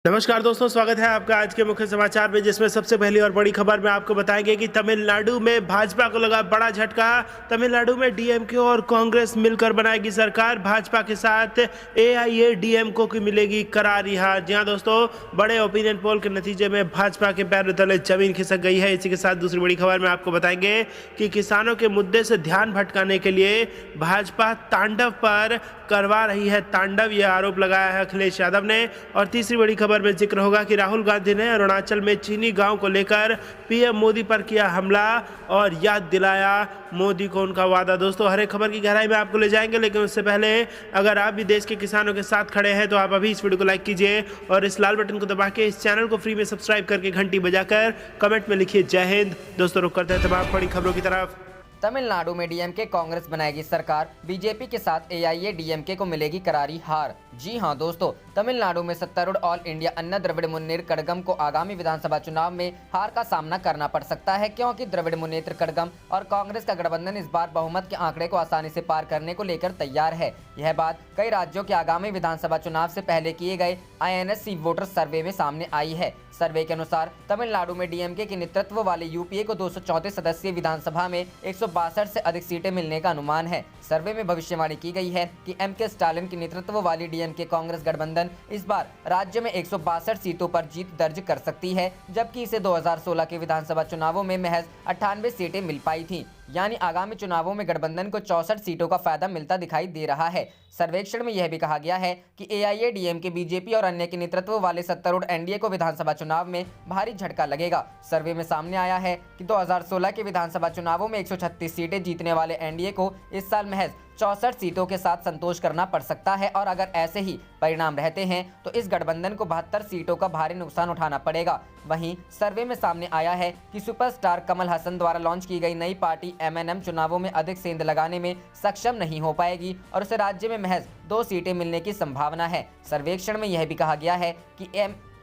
नमस्कार दोस्तों, स्वागत है आपका आज के मुख्य समाचार में, जिसमें सबसे पहली और बड़ी खबर में आपको बताएंगे कि तमिलनाडु में भाजपा को लगा बड़ा झटका। तमिलनाडु में डीएमके और कांग्रेस मिलकर बनाएगी सरकार। भाजपा के साथ एआईएडीएमके को मिलेगी करारी हार। जी हां दोस्तों, बड़े ओपिनियन पोल के नतीजे में भाजपा के पैरों तले जमीन खिसक गई है। इसी के साथ दूसरी बड़ी खबर में आपको बताएंगे कि किसानों के मुद्दे से ध्यान भटकाने के लिए भाजपा तांडव पर करवा रही है तांडव, यह आरोप लगाया है अखिलेश यादव ने। और तीसरी बड़ी खबर में जिक्र होगा कि राहुल गांधी ने अरुणाचल में चीनी गांव को लेकर पीएम मोदी पर किया हमला और याद दिलाया मोदी को उनका वादा। दोस्तों, हर एक खबर की गहराई में आपको ले जाएंगे, लेकिन उससे पहले अगर आप भी देश के किसानों के साथ खड़े हैं तो आप अभी इस वीडियो को लाइक कीजिए और इस लाल बटन को दबा के इस चैनल को फ्री में सब्सक्राइब करके घंटी बजाकर कमेंट में लिखिए जय हिंद। दोस्तों, रुक करते हैं तमाम बड़ी खबरों की तरफ। तमिलनाडु में डीएमके कांग्रेस बनाएगी सरकार, बीजेपी के साथ एआईएडीएमके को मिलेगी करारी हार। जी हां दोस्तों, तमिलनाडु में सत्तारूढ़ ऑल इंडिया अन्ना द्रविड़ मुन्नेत्र कड़गम को आगामी विधानसभा चुनाव में हार का सामना करना पड़ सकता है, क्योंकि द्रविड़ मुन्नेत्र कड़गम और कांग्रेस का गठबंधन इस बार बहुमत के आंकड़े को आसानी से पार करने को लेकर तैयार है। यह बात कई राज्यों के आगामी विधानसभा चुनाव से पहले किए गए आईएनएससी वोटर सर्वे में सामने आई है। सर्वे के अनुसार तमिलनाडु में डीएमके के नेतृत्व वाले यूपीए को 234 सदस्यीय विधानसभा में 162 से अधिक सीटें मिलने का अनुमान है। सर्वे में भविष्यवाणी की गई है कि एमके स्टालिन के नेतृत्व वाली डीएमके कांग्रेस गठबंधन इस बार राज्य में 162 सीटों पर जीत दर्ज कर सकती है, जबकि इसे 2016 के विधानसभा चुनावों में महज 98 सीटें मिल पाई थी। यानी आगामी चुनावों में गठबंधन को 64 सीटों का फायदा मिलता दिखाई दे रहा है। सर्वेक्षण में यह भी कहा गया है कि एआईएडीएमके, बीजेपी और अन्य के नेतृत्व वाले सत्तारूढ़ एनडीए को विधानसभा चुनाव में भारी झटका लगेगा। सर्वे में सामने आया है कि 2016 के विधानसभा चुनावों में 136 सीटें जीतने वाले एनडीए को इस साल महज 64 सीटों के साथ संतोष करना पड़ सकता है, और अगर ऐसे ही परिणाम रहते हैं तो इस गठबंधन को 72 सीटों का भारी नुकसान उठाना पड़ेगा। वहीं सर्वे में सामने आया है कि सुपरस्टार कमल हसन द्वारा लॉन्च की गई नई पार्टी एमएनएम चुनावों में अधिक सेंध लगाने में सक्षम नहीं हो पाएगी और उसे राज्य में महज 2 सीटें मिलने की संभावना है। सर्वेक्षण में यह भी कहा गया है कि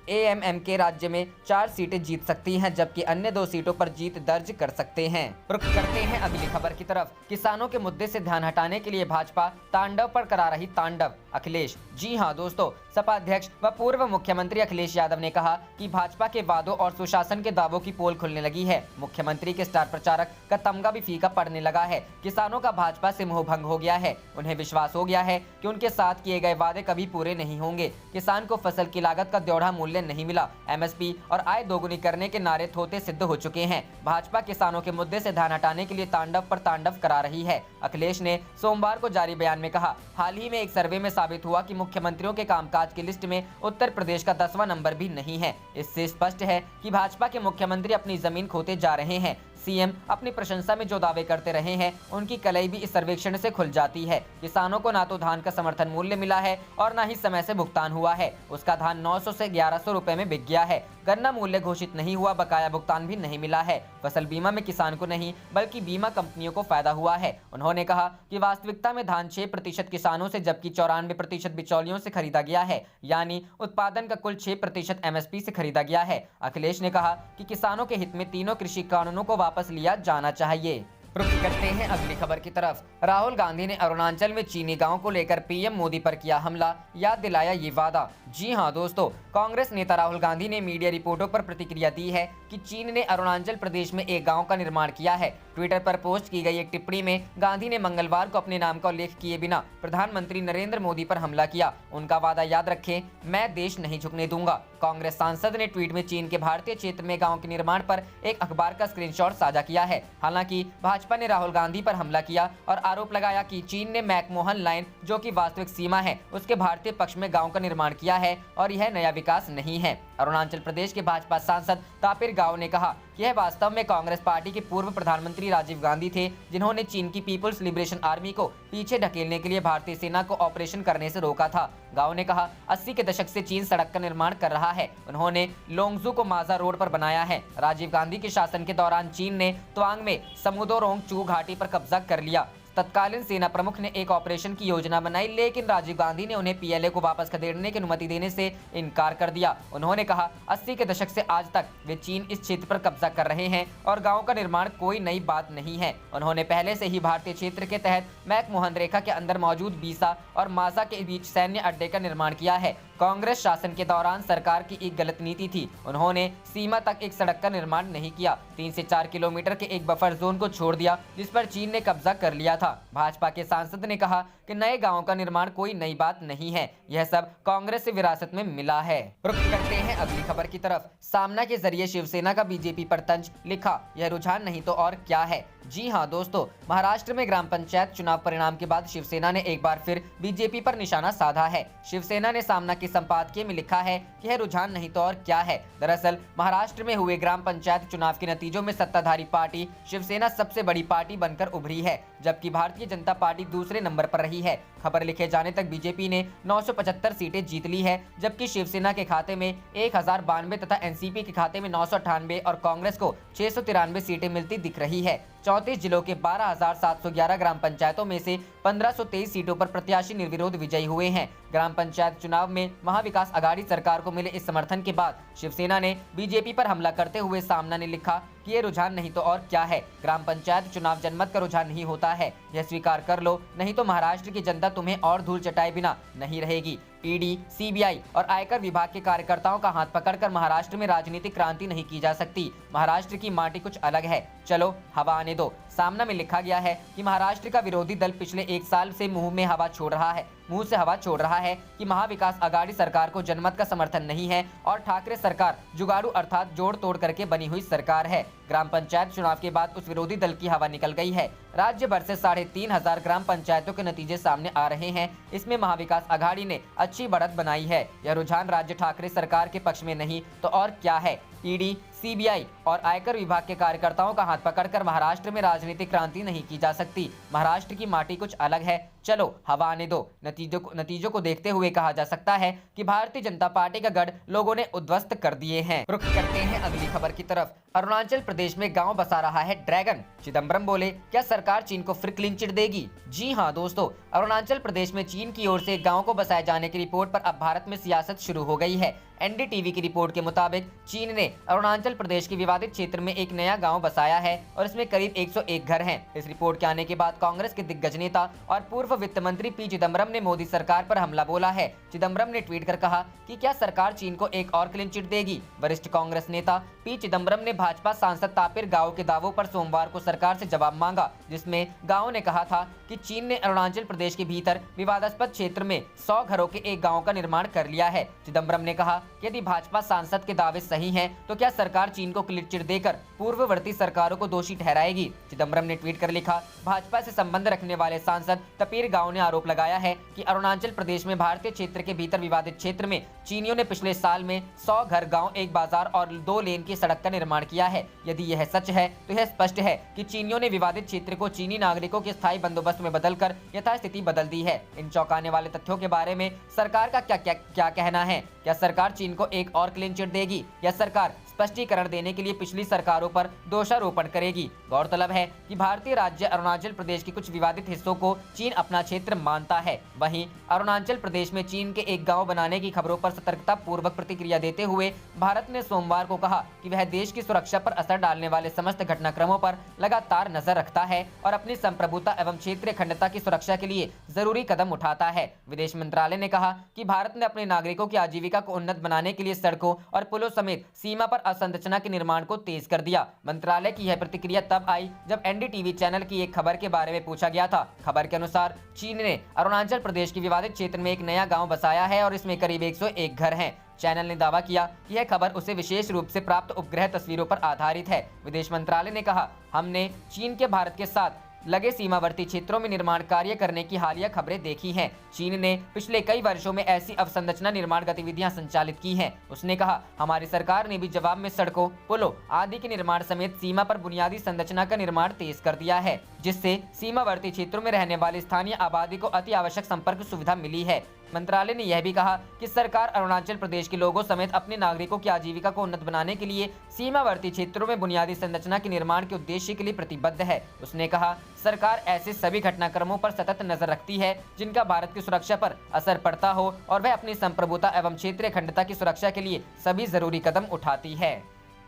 एएमएम के राज्य में 4 सीटें जीत सकती हैं, जबकि अन्य 2 सीटों पर जीत दर्ज कर सकते हैं। रुख करते हैं अगली खबर की तरफ। किसानों के मुद्दे से ध्यान हटाने के लिए भाजपा तांडव पर करा रही तांडव, अखिलेश। जी हां दोस्तों, सपा अध्यक्ष व पूर्व मुख्यमंत्री अखिलेश यादव ने कहा कि भाजपा के वादों और सुशासन के दावों की पोल खुलने लगी है। मुख्यमंत्री के स्टार प्रचारक का तमगा भी फीका पड़ने लगा है। किसानों का भाजपा से मोह भंग हो गया है। उन्हें विश्वास हो गया है कि उनके साथ किए गए वादे कभी पूरे नहीं होंगे। किसान को फसल की लागत का द्योढ़ा मूल्य नहीं मिला, एमएसपी और आय दोगुनी करने के नारे थोते सिद्ध हो चुके हैं। भाजपा किसानों के मुद्दे से ध्यान हटाने के लिए तांडव पर तांडव करा रही है। अखिलेश ने सोमवार को जारी बयान में कहा, हाल ही में एक सर्वे में साबित हुआ कि मुख्यमंत्रियों के कामकाज की लिस्ट में उत्तर प्रदेश का 10वां नंबर भी नहीं है। इससे स्पष्ट है कि भाजपा के मुख्यमंत्री अपनी जमीन खोते जा रहे हैं। सीएम अपनी प्रशंसा में जो दावे करते रहे हैं, उनकी कलई भी इस सर्वेक्षण से खुल जाती है। किसानों को ना तो धान का समर्थन मूल्य मिला है और ना ही समय से भुगतान हुआ है। उसका धान 900 से 1100 रुपए में बिक गया है। गन्ना मूल्य घोषित नहीं हुआ, बकाया भुगतान भी नहीं मिला है। फसल बीमा में किसान को नहीं बल्कि बीमा कंपनियों को फायदा हुआ है। उन्होंने कहा कि वास्तविकता में धान 6% किसानों से जबकि 94% बिचौलियों से खरीदा गया है, यानी उत्पादन का कुल 6% एमएसपी से खरीदा गया है। अखिलेश ने कहा कि किसानों के हित में तीनों कृषि कानूनों को वापस लिया जाना चाहिए। रुख करते हैं अगली खबर की तरफ। राहुल गांधी ने अरुणाचल में चीनी गांव को लेकर पीएम मोदी पर किया हमला, याद दिलाया ये वादा। जी हां दोस्तों, कांग्रेस नेता राहुल गांधी ने मीडिया रिपोर्टों पर प्रतिक्रिया दी है कि चीन ने अरुणाचल प्रदेश में एक गांव का निर्माण किया है। ट्विटर पर पोस्ट की गई एक टिप्पणी में गांधी ने मंगलवार को अपने नाम का उल्लेख किए बिना प्रधानमंत्री नरेंद्र मोदी पर हमला किया। उनका वादा याद रखें, मैं देश नहीं झुकने दूंगा। कांग्रेस सांसद ने ट्वीट में चीन के भारतीय क्षेत्र में गांव के निर्माण पर एक अखबार का स्क्रीनशॉट साझा किया है। हालांकि भाजपा ने राहुल गांधी पर हमला किया और आरोप लगाया कि चीन ने मैकमोहन लाइन, जो कि वास्तविक सीमा है, उसके भारतीय पक्ष में गांव का निर्माण किया है और यह नया विकास नहीं है। अरुणाचल प्रदेश के भाजपा सांसद तापिर गाव ने कहा कि यह वास्तव में कांग्रेस पार्टी के पूर्व प्रधानमंत्री राजीव गांधी थे, जिन्होंने चीन की पीपुल्स लिबरेशन आर्मी को पीछे ढकेलने के लिए भारतीय सेना को ऑपरेशन करने से रोका था। गाव ने कहा, 80 के दशक से चीन सड़क का निर्माण कर रहा है। उन्होंने लोंगजू को माजा रोड पर बनाया है। राजीव गांधी के शासन के दौरान चीन ने त्वांग में समुदोरोंग चू घाटी पर कब्जा कर लिया। तत्कालीन सेना प्रमुख ने एक ऑपरेशन की योजना बनाई, लेकिन राजीव गांधी ने उन्हें पीएलए को वापस खदेड़ने की अनुमति देने से इनकार कर दिया। उन्होंने कहा 80 के दशक से आज तक वे चीन इस क्षेत्र पर कब्जा कर रहे हैं और गांव का निर्माण कोई नई बात नहीं है। उन्होंने पहले से ही भारतीय क्षेत्र के तहत मैकमोहन रेखा के अंदर मौजूद बीसा और माजा के बीच सैन्य अड्डे का निर्माण किया है। कांग्रेस शासन के दौरान सरकार की एक गलत नीति थी। उन्होंने सीमा तक एक सड़क का निर्माण नहीं किया, 3 से 4 किलोमीटर के एक बफर जोन को छोड़ दिया जिस पर चीन ने कब्जा कर लिया था। भाजपा के सांसद ने कहा कि नए गाँव का निर्माण कोई नई बात नहीं है, यह सब कांग्रेस से विरासत में मिला है। रुख करते हैं अगली खबर की तरफ। सामना के जरिए शिवसेना का बीजेपी पर तंज, लिखा यह रुझान नहीं तो और क्या है। जी हां दोस्तों, महाराष्ट्र में ग्राम पंचायत चुनाव परिणाम के बाद शिवसेना ने एक बार फिर बीजेपी पर निशाना साधा है। शिवसेना ने सामना के संपादकीय में लिखा है कि यह रुझान नहीं तो और क्या है। दरअसल महाराष्ट्र में हुए ग्राम पंचायत चुनाव के नतीजों में सत्ताधारी पार्टी शिवसेना सबसे बड़ी पार्टी बनकर उभरी है, जबकि भारतीय जनता पार्टी दूसरे नंबर पर रही है। खबर लिखे जाने तक बीजेपी ने 975 सीटें जीत ली है, जबकि शिवसेना के खाते में 1092 तथा एनसीपी के खाते में 998 और कांग्रेस को 693 सीटें मिलती दिख रही है। 34 जिलों के 12,711 ग्राम पंचायतों में से 1523 सीटों पर प्रत्याशी निर्विरोध विजयी हुए हैं। ग्राम पंचायत चुनाव में महाविकास अघाड़ी सरकार को मिले इस समर्थन के बाद शिवसेना ने बीजेपी पर हमला करते हुए सामना ने लिखा कि ये रुझान नहीं तो और क्या है। ग्राम पंचायत चुनाव जनमत का रुझान नहीं होता है, यह स्वीकार कर लो, नहीं तो महाराष्ट्र की जनता तुम्हें और धूल चटाए बिना नहीं रहेगी। ईडी, सीबीआई और आयकर विभाग के कार्यकर्ताओं का हाथ पकड़कर महाराष्ट्र में राजनीतिक क्रांति नहीं की जा सकती। महाराष्ट्र की माटी कुछ अलग है, चलो हवा आने दो। सामना में लिखा गया है कि महाराष्ट्र का विरोधी दल पिछले 1 साल से मुंह से हवा छोड़ रहा है कि महाविकास अघाड़ी सरकार को जनमत का समर्थन नहीं है और ठाकरे सरकार जुगाड़ू अर्थात जोड़ तोड़ करके बनी हुई सरकार है। ग्राम पंचायत चुनाव के बाद उस विरोधी दल की हवा निकल गई है। राज्य भर से 3,500 ग्राम पंचायतों के नतीजे सामने आ रहे हैं। इसमें महाविकास अघाड़ी ने अच्छी बढ़त बनाई है। यह रुझान राज्य ठाकरे सरकार के पक्ष में नहीं तो और क्या है। ईडी, सीबीआई और आयकर विभाग के कार्यकर्ताओं का हाथ पकड़कर महाराष्ट्र में राजनीतिक क्रांति नहीं की जा सकती। महाराष्ट्र की माटी कुछ अलग है, चलो हवा आने दो। नतीजों को देखते हुए कहा जा सकता है कि भारतीय जनता पार्टी का गढ़ लोगों ने उद्ध्वस्त कर दिए हैं। रुख करते हैं अगली खबर की तरफ। अरुणाचल प्रदेश में गांव बसा रहा है ड्रैगन, चिदम्बरम बोले क्या सरकार चीन को फिर क्लीन चिट देगी। जी हां दोस्तों, अरुणाचल प्रदेश में चीन की ओर से गांव को बसाए जाने की रिपोर्ट पर अब भारत में सियासत शुरू हो गई है। एनडीटीवी की रिपोर्ट के मुताबिक चीन ने अरुणाचल प्रदेश के विवादित क्षेत्र में एक नया गांव बसाया है और इसमें करीब 101 घर हैं। इस रिपोर्ट के आने के बाद कांग्रेस के दिग्गज नेता और पूर्व वित्त मंत्री पी चिदम्बरम ने मोदी सरकार पर हमला बोला है। चिदम्बरम ने ट्वीट कर कहा कि क्या सरकार चीन को एक और क्लीन चिट देगी। वरिष्ठ कांग्रेस नेता पी चिदम्बरम ने भाजपा सांसद तापिर गाव के दावों पर सोमवार को सरकार से जवाब मांगा, जिसमें गाव ने कहा था कि चीन ने अरुणाचल प्रदेश के भीतर विवादास्पद क्षेत्र में 100 घरों के एक गाँव का निर्माण कर लिया है। चिदम्बरम ने कहा यदि भाजपा सांसद के दावे सही हैं, तो क्या सरकार चीन को क्लीन चिट देकर पूर्ववर्ती सरकारों को दोषी ठहराएगी। चिदम्बरम ने ट्वीट कर लिखा, भाजपा से संबंध रखने वाले सांसद तपीर गाव ने आरोप लगाया है कि अरुणाचल प्रदेश में भारतीय क्षेत्र के भीतर विवादित क्षेत्र में चीनियों ने पिछले साल में 100 घर, गाँव, एक बाजार और 2 लेन की सड़क का निर्माण किया है। यदि यह सच है तो यह स्पष्ट है कि चीनियों ने विवादित क्षेत्र को चीनी नागरिकों के स्थायी बंदोबस्त में बदलकर यथास्थिति बदल दी है। इन चौंकाने वाले तथ्यों के बारे में सरकार का क्या कहना है। क्या सरकार चीन को एक और क्लीन चिट देगी या सरकार स्पष्टीकरण देने के लिए पिछली सरकारों पर दोषारोपण करेगी। गौरतलब है कि भारतीय राज्य अरुणाचल प्रदेश के कुछ विवादित हिस्सों को चीन अपना क्षेत्र मानता है। वहीं अरुणाचल प्रदेश में चीन के एक गांव बनाने की खबरों पर सतर्कता पूर्वक प्रतिक्रिया देते हुए भारत ने सोमवार को कहा कि वह देश की सुरक्षा पर असर डालने वाले समस्त घटनाक्रमों पर लगातार नजर रखता है और अपनी संप्रभुता एवं क्षेत्रीय अखंडता की सुरक्षा के लिए जरूरी कदम उठाता है। विदेश मंत्रालय ने कहा कि भारत ने अपने नागरिकों की आजीविका को उन्नत बनाने के लिए सड़कों और पुलों समेत सीमा पर असंरचना के निर्माण को तेज कर दिया। मंत्रालय की यह प्रतिक्रिया तब आई जब एनडीटीवी चैनल की एक खबर के बारे में पूछा गया था। खबर के अनुसार चीन ने अरुणाचल प्रदेश के विवादित क्षेत्र में एक नया गांव बसाया है और इसमें करीब 101 घर हैं। चैनल ने दावा किया कि यह खबर उसे विशेष रूप से प्राप्त उपग्रह तस्वीरों पर आधारित है। विदेश मंत्रालय ने कहा, हमने चीन के भारत के साथ लगे सीमावर्ती क्षेत्रों में निर्माण कार्य करने की हालिया खबरें देखी हैं। चीन ने पिछले कई वर्षों में ऐसी अवसंरचना निर्माण गतिविधियां संचालित की हैं। उसने कहा, हमारी सरकार ने भी जवाब में सड़कों, पुलों आदि के निर्माण समेत सीमा पर बुनियादी संरचना का निर्माण तेज कर दिया है, जिससे सीमावर्ती क्षेत्रों में रहने वाली स्थानीय आबादी को अति आवश्यक संपर्क सुविधा मिली है। मंत्रालय ने यह भी कहा कि सरकार अरुणाचल प्रदेश के लोगों समेत अपने नागरिकों की आजीविका को उन्नत बनाने के लिए सीमावर्ती क्षेत्रों में बुनियादी संरचना के निर्माण के उद्देश्य के लिए प्रतिबद्ध है। उसने कहा, सरकार ऐसे सभी घटनाक्रमों पर सतत नजर रखती है जिनका भारत की सुरक्षा पर असर पड़ता हो और वह अपनी संप्रभुता एवं क्षेत्रीय अखंडता की सुरक्षा के लिए सभी जरूरी कदम उठाती है।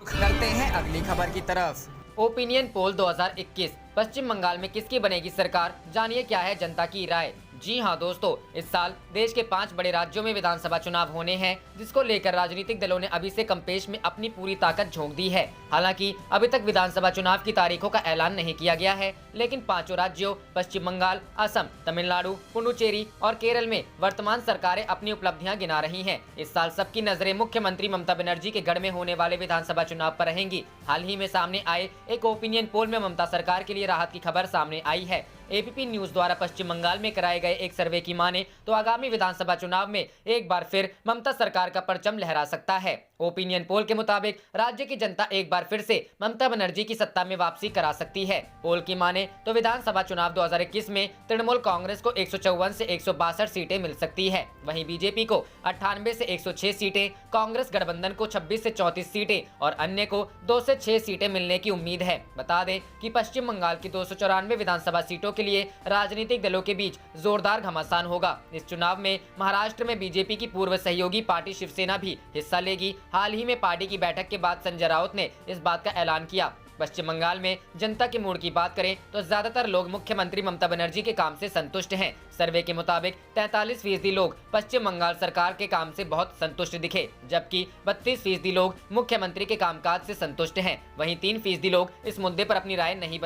करते हैं अगली खबर की तरफ। ओपिनियन पोल 2021, पश्चिम बंगाल में किसकी बनेगी सरकार, जानिए क्या है जनता की राय। जी हां दोस्तों, इस साल देश के 5 बड़े राज्यों में विधानसभा चुनाव होने हैं, जिसको लेकर राजनीतिक दलों ने अभी से कम्पेश में अपनी पूरी ताकत झोंक दी है। हालांकि अभी तक विधानसभा चुनाव की तारीखों का ऐलान नहीं किया गया है, लेकिन पांचों राज्यों पश्चिम बंगाल, असम, तमिलनाडु, पुडुचेरी और केरल में वर्तमान सरकारें अपनी उपलब्धियां गिना रही हैं। इस साल सबकी नजरें मुख्यमंत्री ममता बनर्जी के गढ़ में होने वाले विधानसभा चुनाव पर रहेंगी। हाल ही में सामने आए एक ओपिनियन पोल में ममता सरकार के लिए राहत की खबर सामने आई है। एबीपी न्यूज द्वारा पश्चिम बंगाल में कराए गए एक सर्वे की माने तो आगामी विधानसभा चुनाव में एक बार फिर ममता सरकार का परचम लहरा सकता है। ओपिनियन पोल के मुताबिक राज्य की जनता एक बार फिर से ममता बनर्जी की सत्ता में वापसी करा सकती है। पोल की माने तो विधानसभा चुनाव 2021 में तृणमूल कांग्रेस को 154 से 162 सीटें मिल सकती है। वहीं बीजेपी को 98 से 106 सीटें, कांग्रेस गठबंधन को 26 से 34 सीटें और अन्य को 2 से 6 सीटें मिलने की उम्मीद है। बता दें कि पश्चिम बंगाल की 294 विधानसभा सीटों के लिए राजनीतिक दलों के बीच जोरदार घमासान होगा। इस चुनाव में महाराष्ट्र में बीजेपी की पूर्व सहयोगी पार्टी शिवसेना भी हिस्सा लेगी। हाल ही में पार्टी की बैठक के बाद संजय राउत ने इस बात का ऐलान किया। पश्चिम बंगाल में जनता के मूड की बात करें तो ज्यादातर लोग मुख्यमंत्री ममता बनर्जी के काम से संतुष्ट हैं। सर्वे के मुताबिक 43% लोग पश्चिम बंगाल सरकार के काम से बहुत संतुष्ट दिखे, जबकि 32% लोग मुख्यमंत्री के कामकाज से संतुष्ट हैं। वहीं 3% लोग इस मुद्दे पर अपनी राय नहीं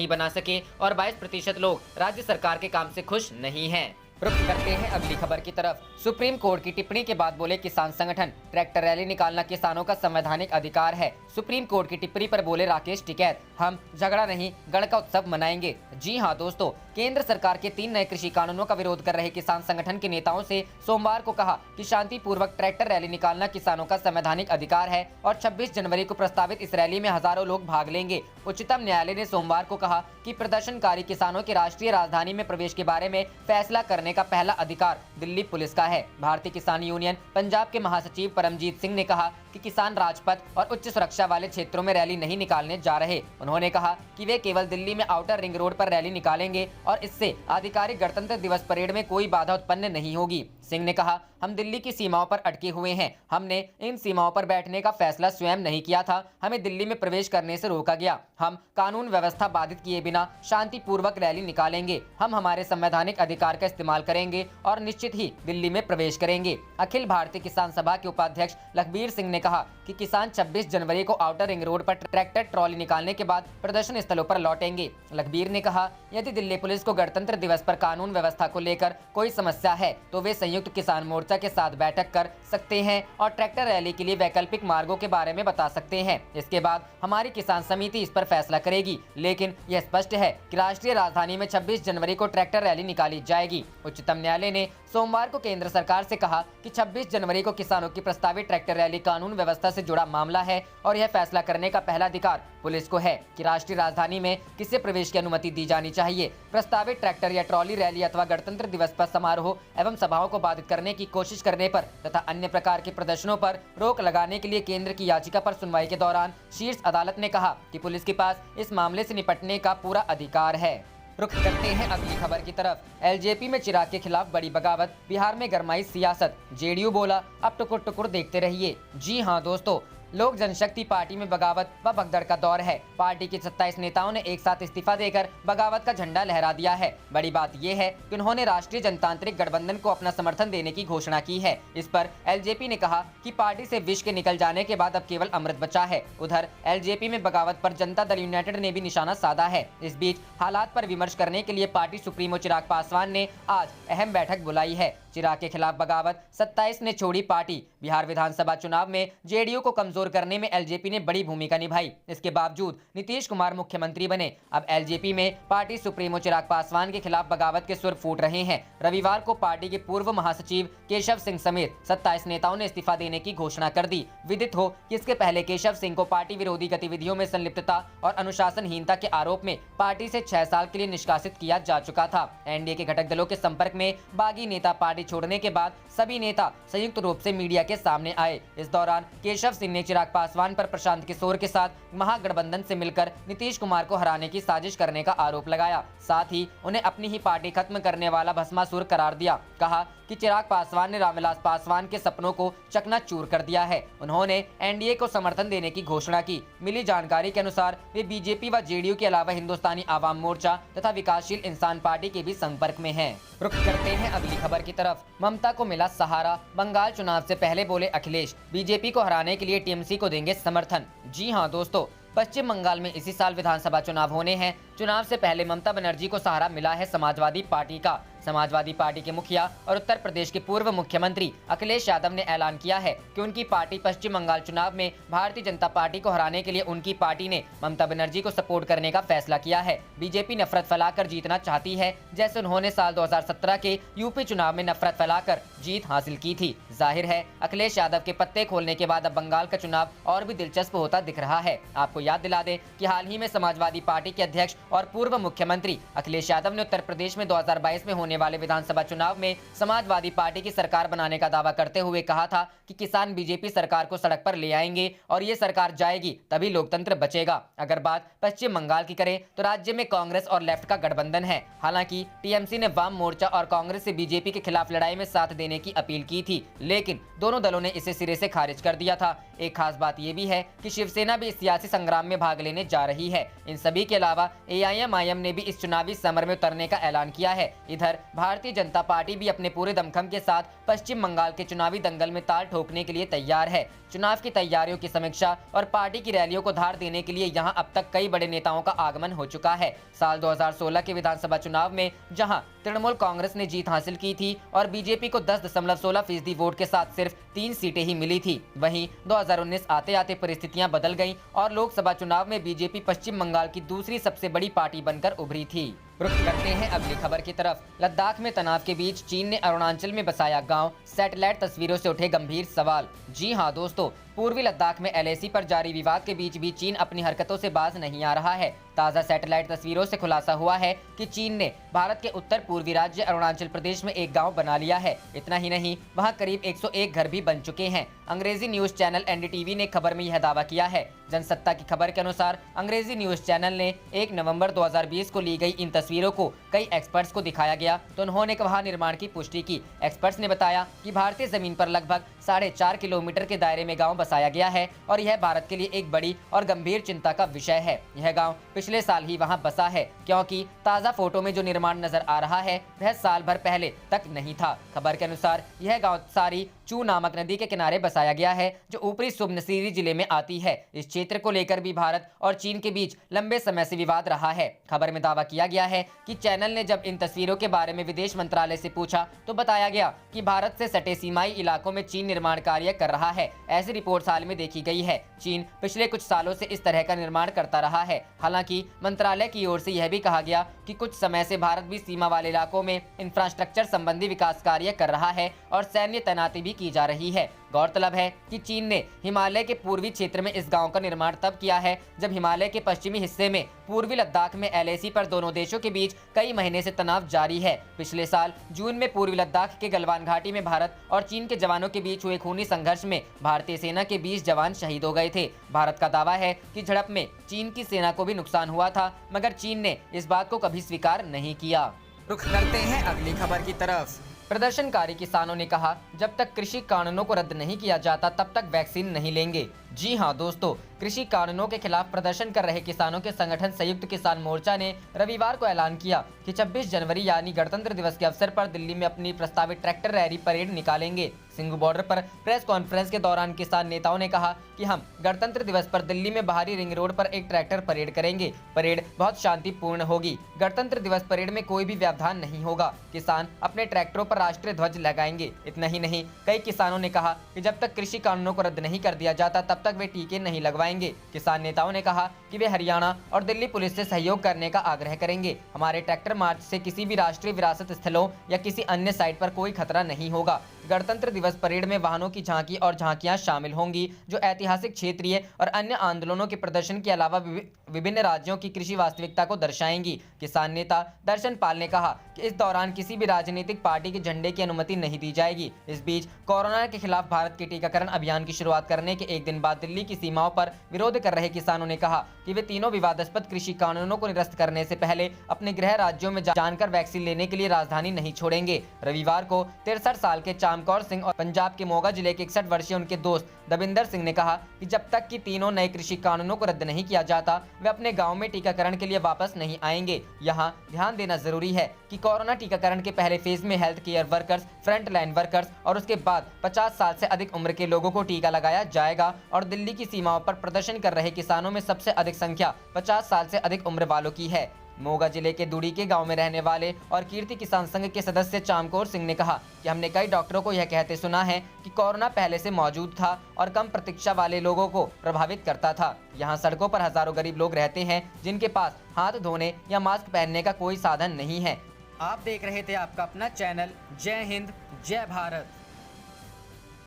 बना सके और 22% लोग राज्य सरकार के काम से खुश नहीं हैं। रुख करते हैं अगली खबर की तरफ। सुप्रीम कोर्ट की टिप्पणी के बाद बोले किसान संगठन, ट्रैक्टर रैली निकालना किसानों का संवैधानिक अधिकार है। सुप्रीम कोर्ट की टिप्पणी पर बोले राकेश टिकैत, हम झगड़ा नहीं गढ़ का उत्सव मनाएंगे। जी हां दोस्तों, केंद्र सरकार के 3 नए कृषि कानूनों का विरोध कर रहे किसान संगठन के नेताओं से सोमवार को कहा कि शांतिपूर्वक ट्रैक्टर रैली निकालना किसानों का संवैधानिक अधिकार है और 26 जनवरी को प्रस्तावित इस रैली में हजारों लोग भाग लेंगे। उच्चतम न्यायालय ने सोमवार को कहा कि प्रदर्शनकारी किसानों के राष्ट्रीय राजधानी में प्रवेश के बारे में फैसला करने का पहला अधिकार दिल्ली पुलिस का है। भारतीय किसान यूनियन पंजाब के महासचिव परमजीत सिंह ने कहा कि किसान राजपथ और उच्च सुरक्षा वाले क्षेत्रों में रैली नहीं निकालने जा रहे। उन्होंने कहा कि वे केवल दिल्ली में आउटर रिंग रोड पर रैली निकालेंगे और इससे आधिकारिक गणतंत्र दिवस परेड में कोई बाधा उत्पन्न नहीं होगी। सिंह ने कहा, हम दिल्ली की सीमाओं पर अटके हुए हैं। हमने इन सीमाओं पर बैठने का फैसला स्वयं नहीं किया था। हमें दिल्ली में प्रवेश करने से रोका गया। हम कानून व्यवस्था बाधित किए बिना शांतिपूर्वक रैली निकालेंगे। हम हमारे संवैधानिक अधिकार का इस्तेमाल करेंगे और निश्चित ही दिल्ली में प्रवेश करेंगे। अखिल भारतीय किसान सभा के उपाध्यक्ष लखबीर सिंह ने कहा कि किसान 26 जनवरी को आउटर रिंग रोड पर ट्रैक्टर ट्रॉली निकालने के बाद प्रदर्शन स्थलों पर लौटेंगे। लखबीर ने कहा, यदि दिल्ली पुलिस को गणतंत्र दिवस पर कानून व्यवस्था को लेकर कोई समस्या है तो वे संयुक्त किसान मोर्चा के साथ बैठक कर सकते हैं और ट्रैक्टर रैली के लिए वैकल्पिक मार्गों के बारे में बता सकते हैं। इसके बाद हमारी किसान समिति इस पर फैसला करेगी, लेकिन यह स्पष्ट है कि राष्ट्रीय राजधानी में 26 जनवरी को ट्रैक्टर रैली निकाली जाएगी। उच्चतम न्यायालय ने सोमवार को केंद्र सरकार से कहा कि 26 जनवरी को किसानों की प्रस्तावित ट्रैक्टर रैली कानून व्यवस्था से जुड़ा मामला है और यह फैसला करने का पहला अधिकार पुलिस को है कि राष्ट्रीय राजधानी में किसे प्रवेश की अनुमति दी जानी चाहिए। प्रस्तावित ट्रैक्टर या ट्रॉली रैली अथवा गणतंत्र दिवस पर समारोह एवं सभाओं को बाधित करने की कोशिश करने पर तथा अन्य प्रकार के प्रदर्शनों पर रोक लगाने के लिए केंद्र की याचिका पर सुनवाई के दौरान शीर्ष अदालत ने कहा कि पुलिस के पास इस मामले से निपटने का पूरा अधिकार है। रुख करते हैं अगली खबर की तरफ। एलजेपी में चिराग के खिलाफ बड़ी बगावत, बिहार में गरमाई सियासत, जेडीयू बोला अब टुकुर टुकुर देखते रहिए। जी हां दोस्तों, लोक जनशक्ति पार्टी में बगावत व भगदड़ का दौर है। पार्टी के 27 नेताओं ने एक साथ इस्तीफा देकर बगावत का झंडा लहरा दिया है। बड़ी बात यह है कि उन्होंने राष्ट्रीय जनतांत्रिक गठबंधन को अपना समर्थन देने की घोषणा की है। इस पर एलजेपी ने कहा कि पार्टी से विष के निकल जाने के बाद अब केवल अमृत बचा है। उधर एलजेपी में बगावत पर जनता दल यूनाइटेड ने भी निशाना साधा है। इस बीच हालात पर विमर्श करने के लिए पार्टी सुप्रीमो चिराग पासवान ने आज अहम बैठक बुलाई है। चिराग के खिलाफ बगावत 27 ने छोड़ी पार्टी। बिहार विधानसभा चुनाव में जेडीयू को कमजोर करने में एलजेपी ने बड़ी भूमिका निभाई। इसके बावजूद नीतीश कुमार मुख्यमंत्री बने। अब एलजेपी में पार्टी सुप्रीमो चिराग पासवान के खिलाफ बगावत के सुर फूट रहे हैं। रविवार को पार्टी के पूर्व महासचिव केशव सिंह समेत 27 नेताओं ने इस्तीफा देने की घोषणा कर दी। विदित हो कि इसके पहले केशव सिंह को पार्टी विरोधी गतिविधियों में संलिप्तता और अनुशासनहीनता के आरोप में पार्टी से 6 साल के लिए निष्कासित किया जा चुका था। एनडीए के घटक दलों के संपर्क में बागी नेता पार्टी छोड़ने के बाद सभी नेता संयुक्त रूप से मीडिया के सामने आए। इस दौरान केशव सिंह ने चिराग पासवान पर प्रशांत किशोर के साथ महागठबंधन से मिलकर नीतीश कुमार को हराने की साजिश करने का आरोप लगाया। साथ ही उन्हें अपनी ही पार्टी खत्म करने वाला भस्मासुर करार दिया। कहा कि चिराग पासवान ने रामविलास पासवान के सपनों को चकनाचूर कर दिया है। उन्होंने एनडीए को समर्थन देने की घोषणा की। मिली जानकारी के अनुसार वे बीजेपी व जेडीयू के अलावा हिंदुस्तानी आवाम मोर्चा तथा विकासशील इंसान पार्टी के भी संपर्क में हैं। रुख करते हैं अगली खबर की तरफ। ममता को मिला सहारा, बंगाल चुनाव से पहले बोले अखिलेश, बीजेपी को हराने के लिए टीएमसी को देंगे समर्थन। जी हां दोस्तों, पश्चिम बंगाल में इसी साल विधानसभा चुनाव होने हैं। चुनाव से पहले ममता बनर्जी को सहारा मिला है समाजवादी पार्टी का। समाजवादी पार्टी के मुखिया और उत्तर प्रदेश के पूर्व मुख्यमंत्री अखिलेश यादव ने ऐलान किया है कि उनकी पार्टी पश्चिम बंगाल चुनाव में भारतीय जनता पार्टी को हराने के लिए उनकी पार्टी ने ममता बनर्जी को सपोर्ट करने का फैसला किया है। बीजेपी नफरत फैलाकर जीतना चाहती है, जैसे उन्होंने साल 2017 के यूपी चुनाव में नफरत फैलाकर जीत हासिल की थी। जाहिर है अखिलेश यादव के पत्ते खोलने के बाद अब बंगाल का चुनाव और भी दिलचस्प होता दिख रहा है। आपको याद दिला दें कि हाल ही में समाजवादी पार्टी के अध्यक्ष और पूर्व मुख्यमंत्री अखिलेश यादव ने उत्तर प्रदेश में 2022 में होने वाले विधानसभा चुनाव में समाजवादी पार्टी की सरकार बनाने का दावा करते हुए कहा था कि किसान बीजेपी सरकार को सड़क पर ले आएंगे और ये सरकार जाएगी तभी लोकतंत्र बचेगा। अगर बात पश्चिम बंगाल की करें तो राज्य में कांग्रेस और लेफ्ट का गठबंधन है। हालांकि टीएमसी ने वाम मोर्चा और कांग्रेस से बीजेपी के खिलाफ लड़ाई में साथ देने की अपील की थी, लेकिन दोनों दलों ने इसे सिरे से खारिज कर दिया था। एक खास बात यह भी है कि शिवसेना भी इस सियासी संग्राम में भाग लेने जा रही है। इन सभी के अलावा एआईएमआईएम ने भी इस चुनावी समर में उतरने का ऐलान किया है। इधर भारतीय जनता पार्टी भी अपने पूरे दमखम के साथ पश्चिम बंगाल के चुनावी दंगल में ताल ठोकने के लिए तैयार है। चुनाव की तैयारियों की समीक्षा और पार्टी की रैलियों को धार देने के लिए यहां अब तक कई बड़े नेताओं का आगमन हो चुका है। साल 2016 के विधानसभा चुनाव में जहां तृणमूल कांग्रेस ने जीत हासिल की थी और बीजेपी को 10.16% वोट के साथ सिर्फ 3 सीटें ही मिली थी, वहीं 2019 आते आते परिस्थितियां बदल गईं और लोकसभा चुनाव में बीजेपी पश्चिम बंगाल की दूसरी सबसे बड़ी पार्टी बनकर उभरी थी। रुख करते हैं अगली खबर की तरफ। लद्दाख में तनाव के बीच चीन ने अरुणाचल में बसाया गांव, सैटेलाइट तस्वीरों से उठे गंभीर सवाल। जी हां दोस्तों, पूर्वी लद्दाख में एलएसी पर जारी विवाद के बीच भी चीन अपनी हरकतों से बाज नहीं आ रहा है। ताज़ा सैटेलाइट तस्वीरों से खुलासा हुआ है कि चीन ने भारत के उत्तर पूर्वी राज्य अरुणाचल प्रदेश में एक गांव बना लिया है। इतना ही नहीं, वहां करीब 101 घर भी बन चुके हैं। अंग्रेजी न्यूज चैनल एनडीटीवी ने खबर में यह दावा किया है। जनसत्ता की खबर के अनुसार अंग्रेजी न्यूज चैनल ने 1 नवंबर 2020 को ली गई इन तस्वीरों को कई एक्सपर्ट्स को दिखाया गया तो उन्होंने वहां निर्माण की पुष्टि की। एक्सपर्ट्स ने बताया कि भारतीय जमीन पर लगभग 4.5 किलोमीटर के दायरे में गांव बसाया गया है और यह भारत के लिए एक बड़ी और गंभीर चिंता का विषय है। यह गांव पिछले साल ही वहां बसा है, क्योंकि ताज़ा फोटो में जो निर्माण नजर आ रहा है वह साल भर पहले तक नहीं था। खबर के अनुसार यह गांव सारी चू नामक नदी के किनारे बसाया गया है, जो ऊपरी सुबनसिरी जिले में आती है। इस क्षेत्र को लेकर भी भारत और चीन के बीच लंबे समय से विवाद रहा है। खबर में दावा किया गया है कि चैनल ने जब इन तस्वीरों के बारे में विदेश मंत्रालय से पूछा तो बताया गया कि भारत से सटे सीमाई इलाकों में चीन निर्माण कार्य कर रहा है। ऐसी रिपोर्ट हाल में देखी गई है। चीन पिछले कुछ सालों से इस तरह का निर्माण करता रहा है। हालांकि मंत्रालय की ओर से यह भी कहा गया कि कुछ समय से भारत भी सीमा वाले इलाकों में इंफ्रास्ट्रक्चर संबंधी विकास कार्य कर रहा है और सैन्य तैनाती भी की जा रही है। गौरतलब है कि चीन ने हिमालय के पूर्वी क्षेत्र में इस गांव का निर्माण तब किया है जब हिमालय के पश्चिमी हिस्से में पूर्वी लद्दाख में एलएसी पर दोनों देशों के बीच कई महीने से तनाव जारी है। पिछले साल जून में पूर्वी लद्दाख के गलवान घाटी में भारत और चीन के जवानों के बीच हुए खूनी संघर्ष में भारतीय सेना के 20 जवान शहीद हो गए थे। भारत का दावा है कि झड़प में चीन की सेना को भी नुकसान हुआ था, मगर चीन ने इस बात को कभी स्वीकार नहीं किया। रुख करते हैं अगली खबर की तरफ। प्रदर्शनकारी किसानों ने कहा, जब तक कृषि कानूनों को रद्द नहीं किया जाता तब तक वैक्सीन नहीं लेंगे। जी हां दोस्तों, कृषि कानूनों के खिलाफ प्रदर्शन कर रहे किसानों के संगठन संयुक्त किसान मोर्चा ने रविवार को ऐलान किया कि 26 जनवरी यानी गणतंत्र दिवस के अवसर पर दिल्ली में अपनी प्रस्तावित ट्रैक्टर रैली परेड निकालेंगे। सिंघू बॉर्डर पर प्रेस कॉन्फ्रेंस के दौरान किसान नेताओं ने कहा कि हम गणतंत्र दिवस पर दिल्ली में बाहरी रिंग रोड पर एक ट्रैक्टर परेड करेंगे। परेड बहुत शांतिपूर्ण होगी। गणतंत्र दिवस परेड में कोई भी व्यवधान नहीं होगा। किसान अपने ट्रैक्टरों पर राष्ट्रीय ध्वज लगाएंगे। इतना ही नहीं, कई किसानों ने कहा कि जब तक कृषि कानूनों को रद्द नहीं कर दिया जाता तब तक वे टीके नहीं लगवाएंगे। किसान नेताओं ने कहा कि वे हरियाणा और दिल्ली पुलिस से सहयोग करने का आग्रह करेंगे। हमारे ट्रैक्टर मार्च से किसी भी राष्ट्रीय विरासत स्थलों या किसी अन्य साइट पर कोई खतरा नहीं होगा। गणतंत्र दिवस परेड में वाहनों की झांकी और झांकियां शामिल होंगी, जो ऐतिहासिक, क्षेत्रीय और अन्य आंदोलनों के प्रदर्शन के अलावा विभिन्न राज्यों की कृषि वास्तविकता को दर्शाएंगी। किसान नेता दर्शन पाल ने कहा कि इस दौरान किसी भी राजनीतिक पार्टी के झंडे की अनुमति नहीं दी जाएगी। इस बीच कोरोना के खिलाफ भारत के टीकाकरण अभियान की शुरुआत करने के एक दिन बाद दिल्ली की सीमाओं पर विरोध कर रहे किसानों ने कहा कि वे तीनों विवादास्पद कृषि कानूनों को निरस्त करने से पहले अपने गृह राज्यों में जानकर वैक्सीन लेने के लिए राजधानी नहीं छोड़ेंगे। रविवार को 63 साल के चामकौर सिंह और पंजाब के मोगा जिले के 61 वर्षीय उनके दोस्त दविंदर सिंह ने कहा कि जब तक कि तीनों नए कृषि कानूनों को रद्द नहीं किया जाता, वे अपने गांव में टीकाकरण के लिए वापस नहीं आएंगे। यहां ध्यान देना जरूरी है कि कोरोना टीकाकरण के पहले फेज में health care workers, front line workers और उसके बाद 50 साल से अधिक उम्र के लोगों को टीका लगाया जाएगा। और दिल्ली की सीमाओं पर प्रदर्शन कर रहे किसानों में सबसे अधिक संख्या 50 साल से अधिक उम्र वालों की है। मोगा जिले के दुड़ी के गांव में रहने वाले और कीर्ति किसान संघ के सदस्य चामकौर सिंह ने कहा कि हमने कई डॉक्टरों को यह कहते सुना है कि कोरोना पहले से मौजूद था और कम प्रतीक्षा वाले लोगों को प्रभावित करता था। यहाँ सड़कों पर हजारों गरीब लोग रहते हैं जिनके पास हाथ धोने या मास्क पहनने का कोई साधन नहीं है। आप देख रहे थे आपका अपना चैनल जय हिंद जय भारत।